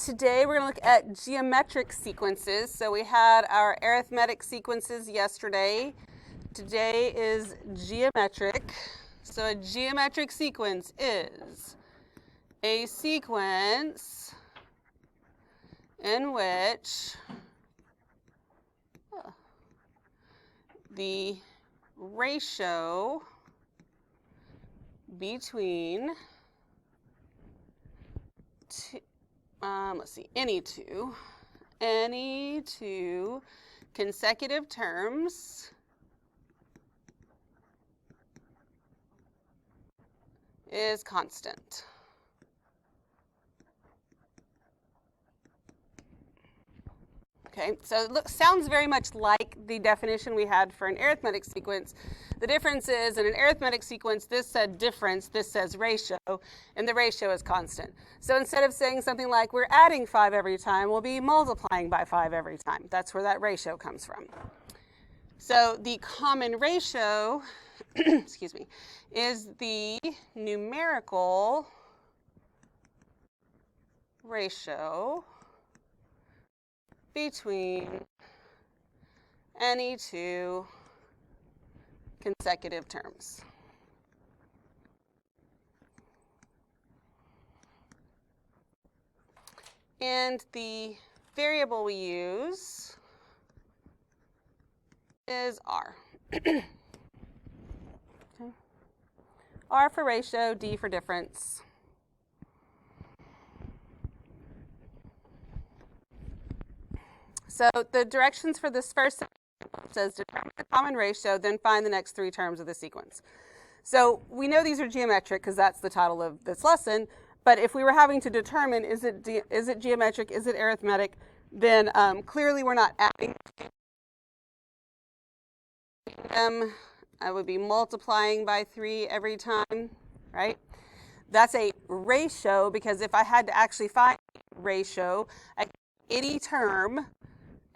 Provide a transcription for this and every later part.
Today we're going to look at geometric sequences. So we had our arithmetic sequences yesterday. Today is geometric. So a geometric sequence is a sequence in which the ratio between any two consecutive terms is constant. Okay, so it sounds very much like the definition we had for an arithmetic sequence. The difference is, in an arithmetic sequence, this said difference, this says ratio, and the ratio is constant. So instead of saying something like we're adding 5 every time, we'll be multiplying by 5 every time. That's where that ratio comes from. So the common ratio, excuse me, is the numerical ratio between any two consecutive terms. And the variable we use is R. Okay. R for ratio, D for difference. So the directions for this first says determine the common ratio, then find the next 3 terms of the sequence. So we know these are geometric because that's the title of this lesson, but if we were having to determine is it geometric, is it arithmetic, then clearly we're not adding them. I would be multiplying by 3 every time, right? That's a ratio because if I had to actually find a ratio, I could take any term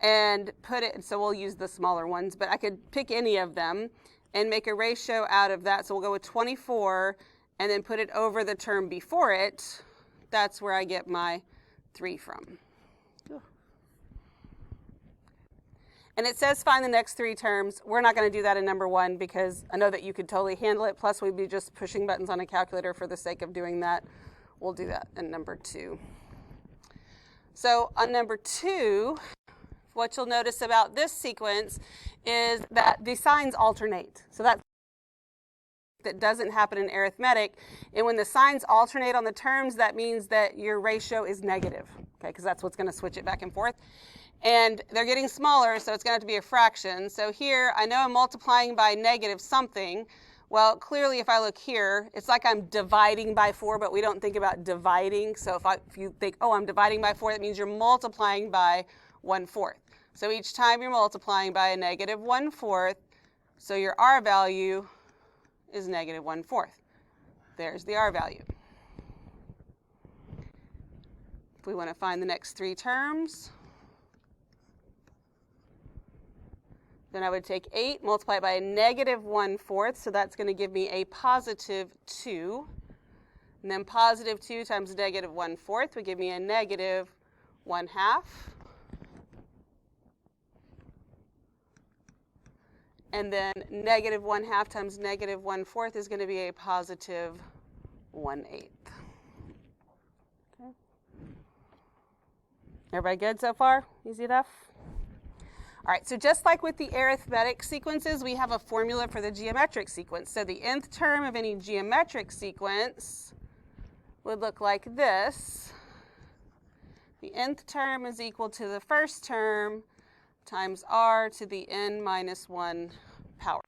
and put it, so we'll use the smaller ones, but I could pick any of them and make a ratio out of that. So we'll go with 24 and then put it over the term before it. That's where I get my 3 from. And it says find the next 3 terms. We're not going to do that in number 1 because I know that you could totally handle it. Plus we'd be just pushing buttons on a calculator for the sake of doing that. We'll do that in number 2. So on number 2, what you'll notice about this sequence is that the signs alternate. So that doesn't happen in arithmetic. And when the signs alternate on the terms, that means that your ratio is negative, okay, because that's what's going to switch it back and forth. And they're getting smaller, so it's going to have to be a fraction. So here, I know I'm multiplying by negative something. Well, clearly, if I look here, it's like I'm dividing by 4, but we don't think about dividing. So if you think, oh, I'm dividing by 4, that means you're multiplying by 1/4. So each time you're multiplying by a negative 1/4, so your R value is negative 1/4. There's the R value. If we want to find the next 3 terms, then I would take 8, multiply it by a negative 1/4, so that's going to give me a positive 2. And then positive 2 times negative 1/4 would give me a negative 1/2. And then negative 1/2 times negative 1/4 is going to be a positive 1/8. Okay. Everybody good so far? Easy enough? All right, so just like with the arithmetic sequences, we have a formula for the geometric sequence. So the nth term of any geometric sequence would look like this. The nth term is equal to the first term times r to the n minus 1 power.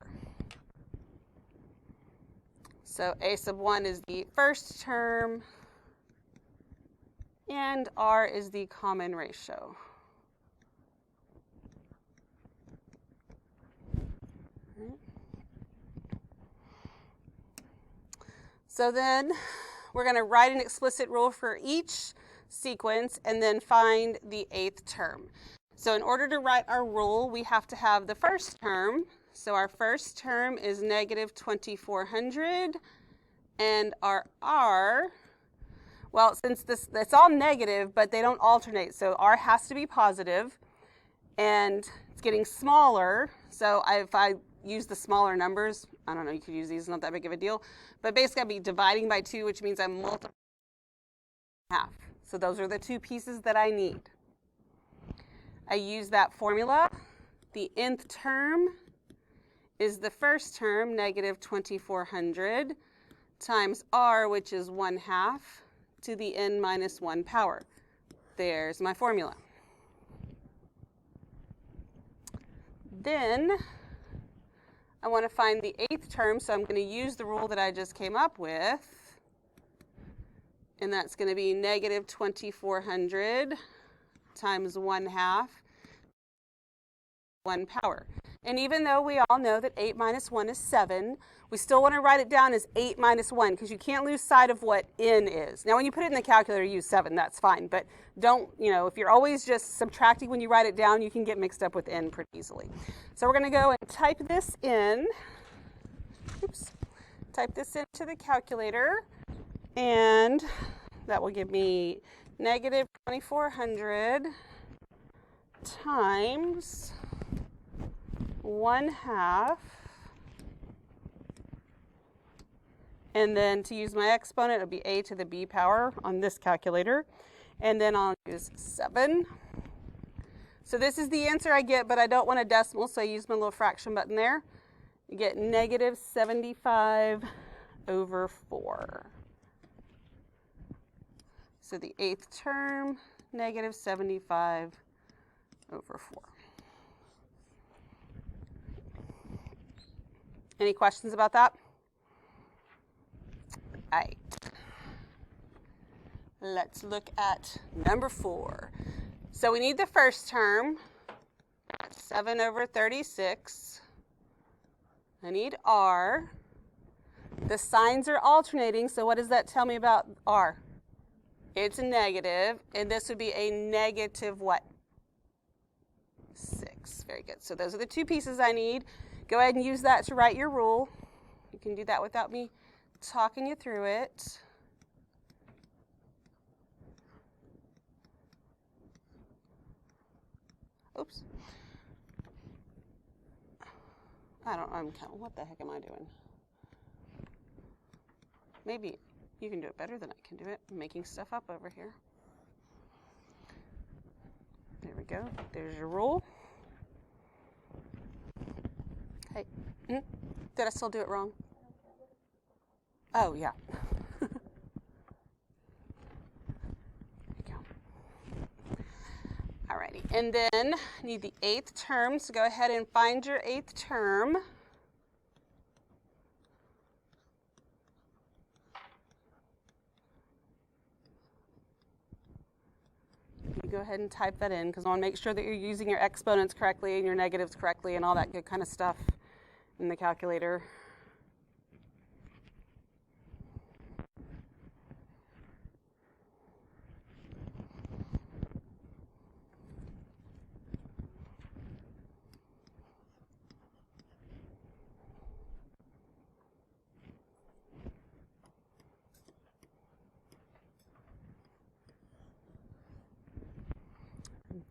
So a sub 1 is the first term, and r is the common ratio. So then we're going to write an explicit rule for each sequence and then find the 8th term. So in order to write our rule, we have to have the first term. So our first term is negative 2400, and our R, Well, since it's all negative, but they don't alternate, so r has to be positive, and it's getting smaller. So if I use the smaller numbers, I don't know, you could use these, not that big of a deal, but basically I'll be dividing by 2, which means I'm multiplying half. So those are the two pieces that I need. I use that formula. The nth term is the first term, negative 2400, times r, which is 1/2, to the n minus 1 power. There's my formula. Then I want to find the 8th term, so I'm going to use the rule that I just came up with, and that's going to be negative 2400 times 1/2, 1 power. And even though we all know that 8 minus 1 is 7, we still want to write it down as 8 minus 1, because you can't lose sight of what n is. Now, when you put it in the calculator, use 7, that's fine. But don't, if you're always just subtracting when you write it down, you can get mixed up with n pretty easily. So we're going to go and type this in. Oops. Type this into the calculator, and that will give me negative 2400 times 1/2, and then to use my exponent, it'll be a to the b power on this calculator, and then I'll use 7. So this is the answer I get, but I don't want a decimal, so I use my little fraction button there. You get negative 75 over 4. So the 8th term, negative 75 over 4. Any questions about that? All right. Let's look at number 4. So we need the first term, 7 over 36. I need r. The signs are alternating, so what does that tell me about r? It's a negative, and this would be a negative what? 6. Very good. So those are the two pieces I need. Go ahead and use that to write your rule. You can do that without me talking you through it. Oops. What the heck am I doing? Maybe you can do it better than I can do it. I'm making stuff up over here. There we go. There's your rule. Hey, did I still do it wrong? Oh, yeah. There we go. Alrighty, and then need the 8th term, so go ahead and find your 8th term. You go ahead and type that in, because I want to make sure that you're using your exponents correctly and your negatives correctly and all that good kind of stuff in the calculator.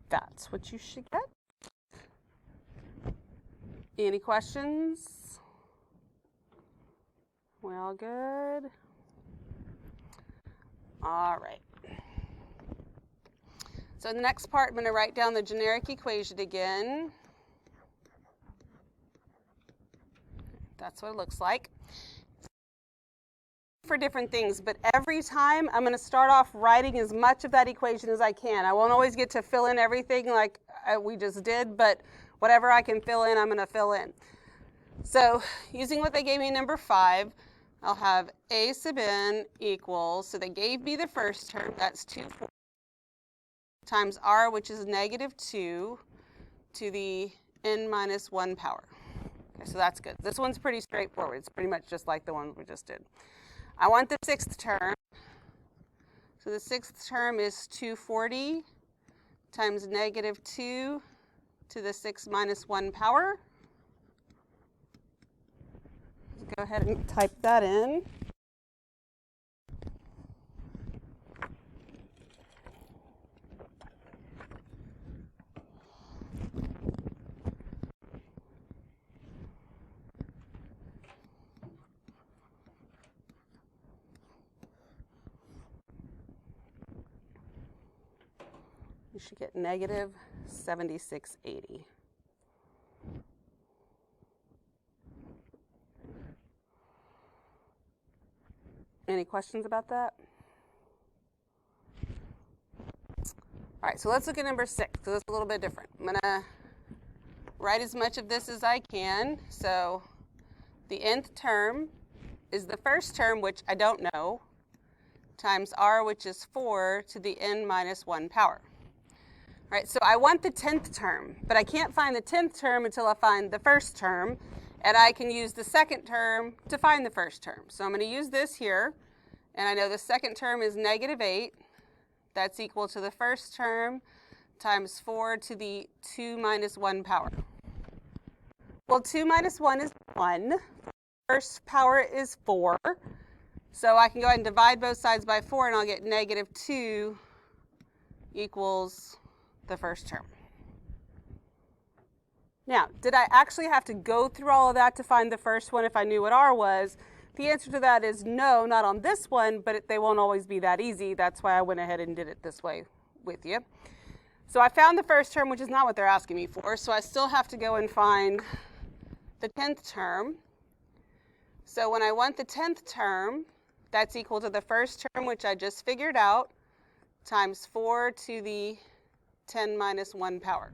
That's what you should get. Any questions? We all good? All right. So in the next part, I'm going to write down the generic equation again. That's what it looks like. For different things, but every time I'm going to start off writing as much of that equation as I can. I won't always get to fill in everything like we just did, but whatever I can fill in, I'm going to fill in. So using what they gave me in number 5, I'll have a sub n equals, so they gave me the first term, that's 2 times r, which is negative 2, to the n minus 1 power. Okay, so that's good. This one's pretty straightforward. It's pretty much just like the one we just did. I want the 6th term. So the 6th term is 240 times negative 2 to the 6 minus 1 power. Let's go ahead and type that in. you should get negative 7680. Any questions about that? All right, so let's look at number 6, because it's a little bit different. I'm going to write as much of this as I can. So the nth term is the first term, which I don't know, times r, which is 4 to the n minus 1 power. All right, so I want the 10th term, but I can't find the 10th term until I find the first term, and I can use the second term to find the first term. So I'm going to use this here, and I know the second term is negative 8. That's equal to the first term times 4 to the 2 minus 1 power. Well, 2 minus 1 is 1. First power is 4. So I can go ahead and divide both sides by 4, and I'll get negative 2 equals the first term. Now, did I actually have to go through all of that to find the first one if I knew what r was? The answer to that is no, not on this one, but they won't always be that easy. That's why I went ahead and did it this way with you. So I found the first term, which is not what they're asking me for, so I still have to go and find the 10th term. So when I want the 10th term, that's equal to the first term, which I just figured out, times 4 to the 10 minus 1 power.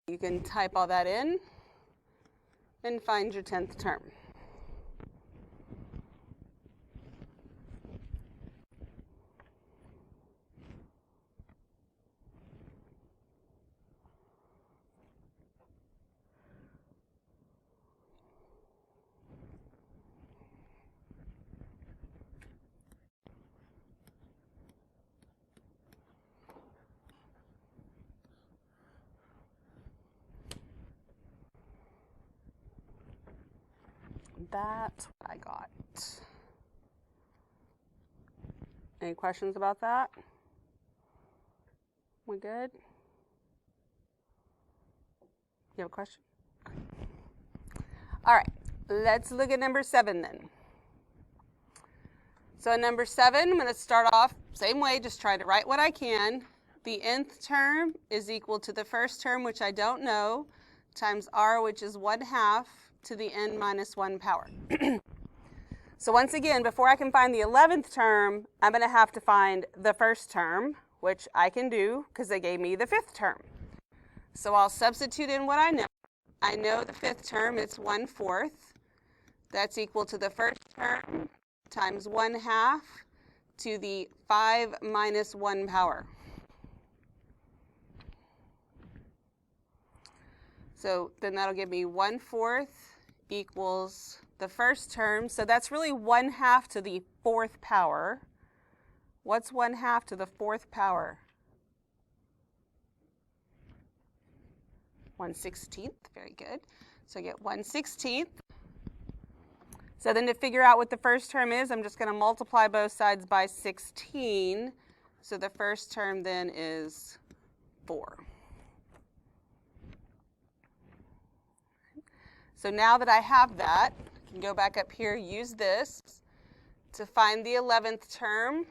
You can type all that in and find your 10th term. That's what I got. Any questions about that? We good? You have a question? All right, let's look at number 7 then. So in number 7, I'm going to start off same way, just try to write what I can. The nth term is equal to the first term, which I don't know, times r, which is 1/2 to the n minus 1 power. So once again, before I can find the 11th term, I'm going to have to find the first term, which I can do because they gave me the 5th term. So I'll substitute in what I know. I know the 5th term, it's 1/4. That's equal to the first term times 1/2 to the 5 minus 1 power. So then that'll give me 1/4 equals the first term. So that's really 1/2 to the 4th power. What's 1/2 to the 4th power? 1/16. Very good. So I get 1/16. So then to figure out what the first term is, I'm just going to multiply both sides by 16. So the first term then is 4. So now that I have that, I can go back up here, use this to find the 11th term.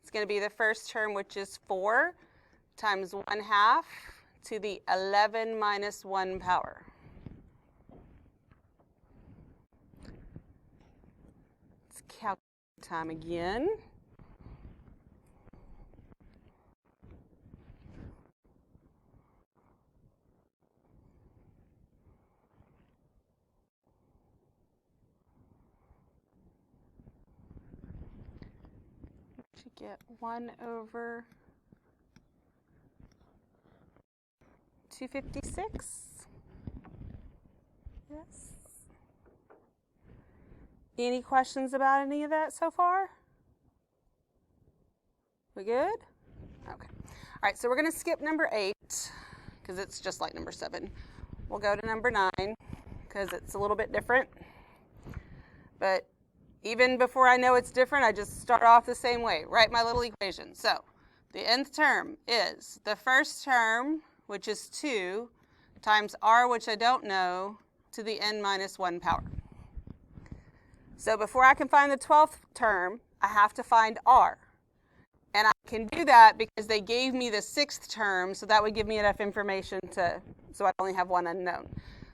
It's going to be the first term, which is 4 times 1/2 to the 11 minus 1 power. Let's calculate time again. Get 1/256. Yes. Any questions about any of that so far? We good? Okay. All right, so we're going to skip number 8 because it's just like number 7. We'll go to number 9 because it's a little bit different. But even before I know it's different, I just start off the same way. Write my little equation. So the nth term is the first term, which is 2, times r, which I don't know, to the n minus 1 power. So before I can find the 12th term, I have to find r. And I can do that because they gave me the 6th term, so that would give me enough information so I only have one unknown.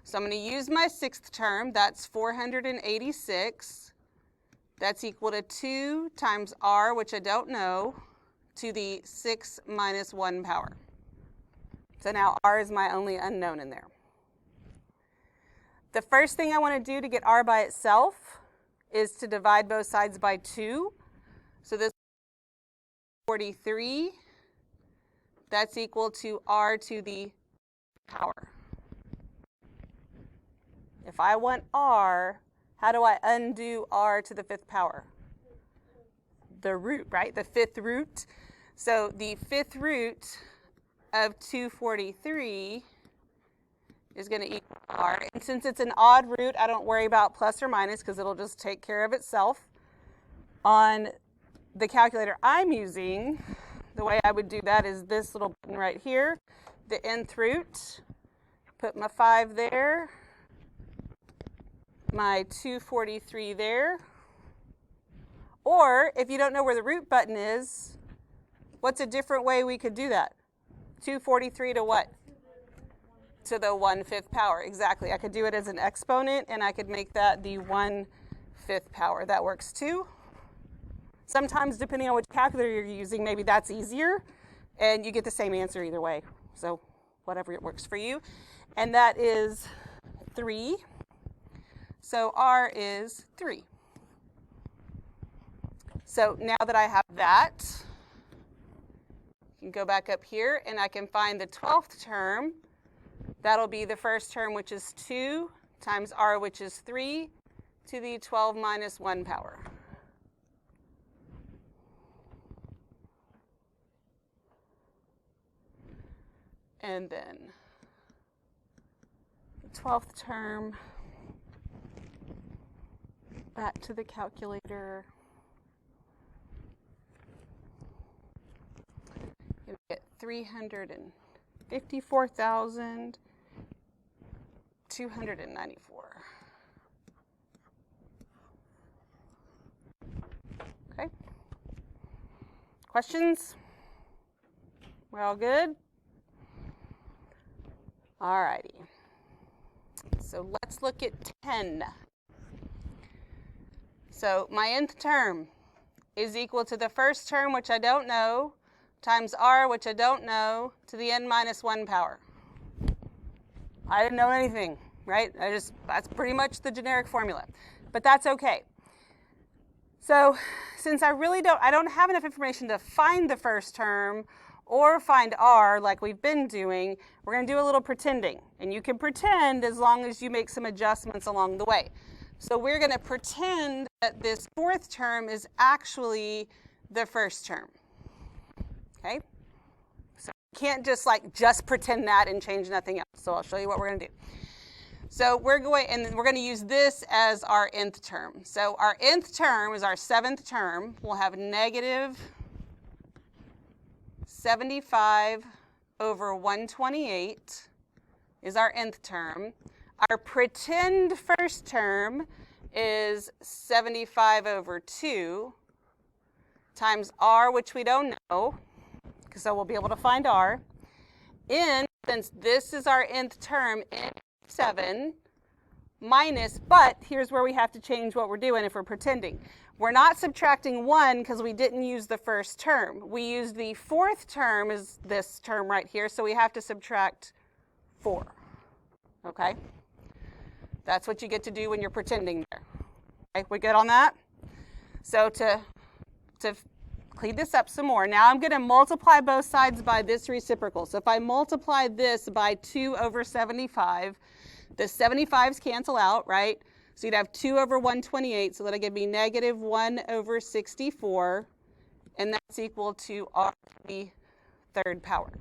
So I'm going to use my 6th term. That's 486. That's equal to 2 times r, which I don't know, to the 6 minus 1 power. So now r is my only unknown in there. The first thing I want to do to get r by itself is to divide both sides by 2. So this 43, that's equal to r to the power. If I want r, how do I undo r to the 5th power? The root, right? The 5th root. So the 5th root of 243 is going to equal r. And since it's an odd root, I don't worry about plus or minus because it'll just take care of itself. On the calculator I'm using, the way I would do that is this little button right here, the nth root, put my 5 there, my 243 there. Or if you don't know where the root button is, what's a different way we could do that? 243 to what? To the 1/5 power. Exactly. I could do it as an exponent, and I could make that the 1/5 power. That works too. Sometimes, depending on which calculator you're using, maybe that's easier, and you get the same answer either way. So whatever it works for you. And that is 3. So r is 3. So now that I have that, you can go back up here, and I can find the 12th term. That'll be the first term, which is 2, times r, which is 3, to the 12 minus 1 power. And then the 12th term, back to the calculator. You get 354,294. Okay. Questions? We're all good? All righty. So let's look at 10. So my nth term is equal to the first term, which I don't know, times r, which I don't know, to the n minus 1 power. I didn't know anything, right? That's pretty much the generic formula, but that's okay. So since I don't have enough information to find the first term or find r like we've been doing, we're going to do a little pretending. And you can pretend as long as you make some adjustments along the way. So we're going to pretend that this 4th term is actually the first term. Okay? So you can't just pretend that and change nothing else. So I'll show you what we're going to do. So we're going to use this as our nth term. So our nth term is our 7th term. We'll have negative 75 over 128 is our nth term. Our pretend first term is 75 over 2 times r, which we don't know, so we'll be able to find r. Since this is our nth term, n 7 minus, but here's where we have to change what we're doing if we're pretending. We're not subtracting 1 because we didn't use the first term. We used the 4th term as this term right here, so we have to subtract 4. Okay? That's what you get to do when you're pretending there. Okay, we good on that? So to clean this up some more, now I'm going to multiply both sides by this reciprocal. So if I multiply this by 2 over 75, the 75s cancel out, right? So you'd have 2 over 128, so that'll give me negative 1 over 64, and that's equal to r to the 3rd power.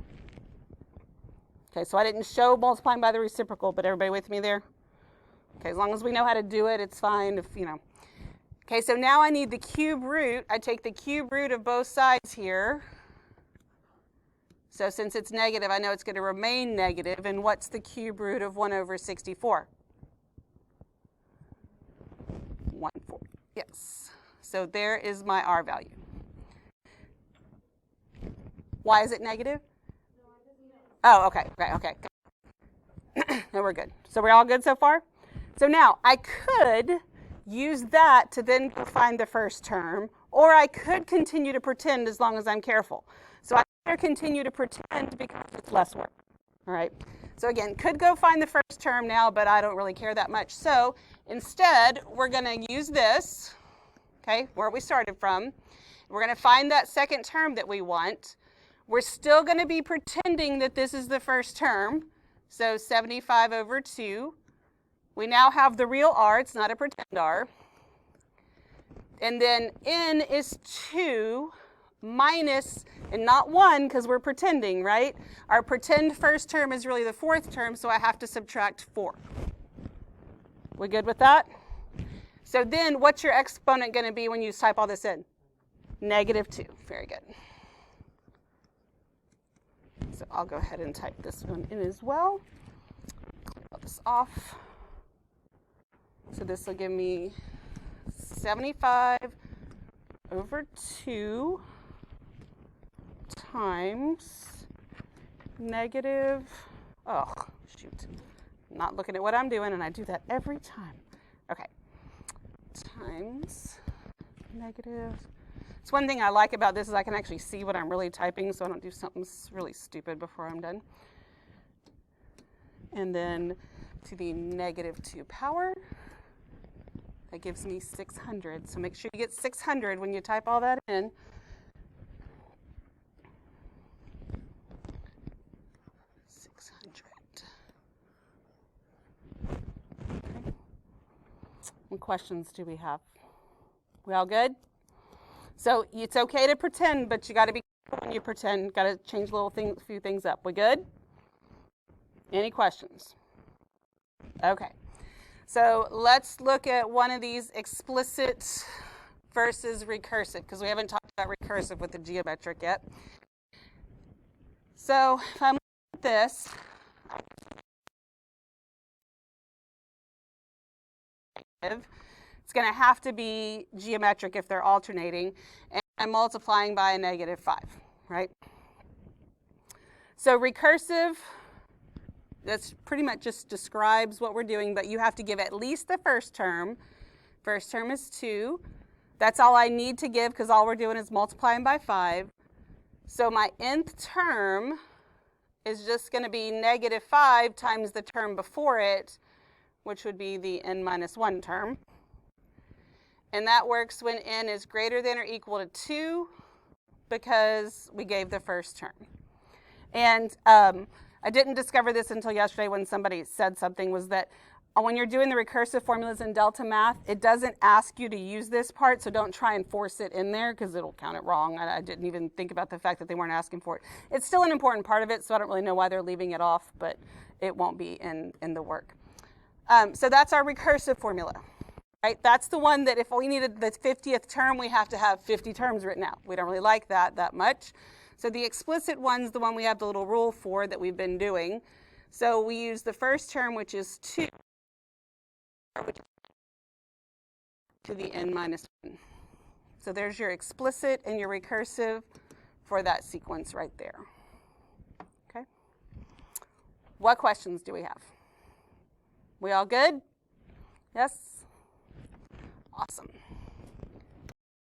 Okay, so I didn't show multiplying by the reciprocal, but everybody with me there? Okay, as long as we know how to do it, it's fine if, you know. Okay, so now I need the cube root. I take the cube root of both sides here. So since it's negative, I know it's going to remain negative. And what's the cube root of 1 over 64? 1/4. Yes. So there is my r value. Why is it negative? Oh, okay. No, we're good. So we're all good so far? So now I could use that to then go find the first term, or I could continue to pretend as long as I'm careful. So I better continue to pretend because it's less work. All right. So again, could go find the first term now, but I don't really care that much. So instead, we're going to use this, okay, where we started from. We're going to find that second term that we want. We're still going to be pretending that this is the first term. So 75 over 2. We now have the real r. It's not a pretend r. And then n is 2 minus, and not 1 because we're pretending, right? Our pretend first term is really the fourth term, so I have to subtract 4. We good with that? So then what's your exponent going to be when you type all this in? -2. Very good. So I'll go ahead and type this one in as well. Clear this off. So this will give me 75 over 2 times negative, oh, shoot. I'm not looking at what I'm doing, and I do that every time. Okay. Times negative. It's one thing I like about this is I can actually see what I'm really typing, so I don't do something really stupid before I'm done. And then to the -2 power, that gives me 600. So make sure you get 600 when you type all that in. Okay. What questions do we have? We all good? So it's okay to pretend, but you got to be careful when you pretend. Got to change a few things up. We good? Any questions? Okay. So let's look at one of these explicit versus recursive, because we haven't talked about recursive with the geometric yet. So if I'm looking at this, it's going to have to be geometric if they're alternating, and I'm multiplying by a -5, right? So recursive, that's pretty much just describes what we're doing, but you have to give at least the first term. First term is 2. That's all I need to give because all we're doing is multiplying by 5. So my nth term is just going to be -5 times the term before it, which would be the n-1 term. And that works when n is greater than or equal to 2 because we gave the first term. And I didn't discover this until yesterday when somebody said something, was that when you're doing the recursive formulas in Delta Math, it doesn't ask you to use this part, so don't try and force it in there because it'll count it wrong. I didn't even think about the fact that they weren't asking for it. It's still an important part of it, so I don't really know why they're leaving it off, but it won't be in the work. So that's our recursive formula, right? That's the one that if we needed the 50th term, we have to have 50 terms written out. We don't really like that much. So the explicit one's the one we have the little rule for that we've been doing. So we use the first term, which is 2, to the n-1. So there's your explicit and your recursive for that sequence right there. Okay. What questions do we have? We all good? Yes? Awesome.